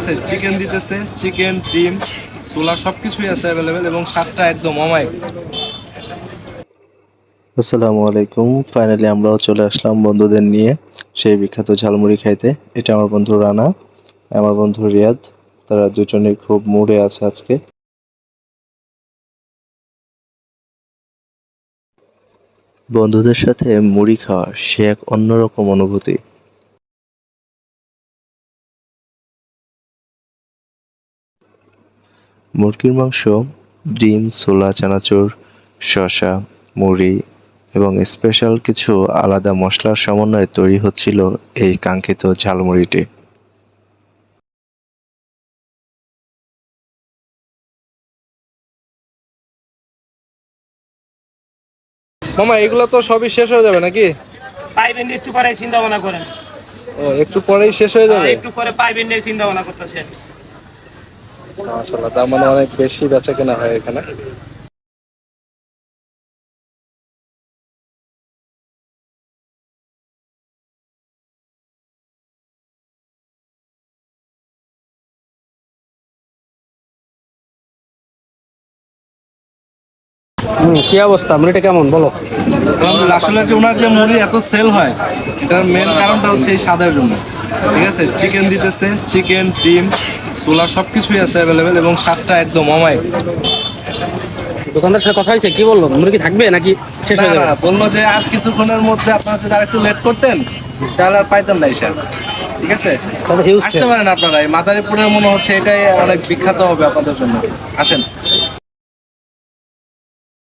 আছে, চিকেন দিতেছে, চিকেন, ডিম, ছোলা সবকিছুই আছে অ্যাভেলেবেল এবং স্বাদটা একদম অমায়িক। আসসালামু আলাইকুম। ফাইনালি আমরাও চলে আসলাম বন্ধুদের নিয়ে সেই বিখ্যাত ঝালমুড়ি খাইতে। এটা আমার বন্ধু রানা, আমার বন্ধু রিয়াদ। তারা দুজনেই খুব মুডে আছে আজকে। বন্ধুদের সাথে মুড়ি খাওয়া সে এক অন্যরকম অনুভূতি। মুরগির মাংস, ডিম, ছোলা, চানাচুর, শসা, মুড়ি এবং স্পেশাল কিছু আলাদা মশলার সমন্বয়ে তৈরি হচ্ছিল এই কাঙ্ক্ষিত ঝালমুড়িটি। মামা এগুলো তো সবই শেষ হয়ে যাবে নাকি? পাইবেন একটু পরে চিন্তা ভাবনা করেন। ও একটু পরেই শেষ হয়ে যাবে? একটু পরে পাইবেন নিয়ে চিন্তা ভাবনা করতেছেন। মাশাআল্লাহ, তার মানে অনেক বেশি বেচা কেনা হয় এখানে। কি অবস্থা, মুড়িটা কেমন বলো? আলহামদুলিল্লাহ। আসলে যে ওনার যে মুড়ি এত সেল হয়, এটার মেন কারণটা হচ্ছে এই স্বাদের জন্য। ঠিক আছে, চিকেন দিতেছে, চিকেন, ডিম, ছোলা সবকিছুই আছে অ্যাভেলেবেল এবং স্বাদটা একদম অমায়িক। দোকানদার সাথে কথা হয়েছে, কি বললো? মুড়ি কি থাকবে নাকি শেষ হয়ে যাবে? বললো যে আর কিছুক্ষণের মধ্যে আপনারা যদি আর একটু লেট করতেন তাহলে আর পাইতেন না স্যার। ঠিক আছে, তবে হিউজ আসতে পারেন আপনারা। এই মাদারীপুরের মনে হচ্ছে এটাই অনেক বিখ্যাত হবে আপনাদের জন্য। আসেন।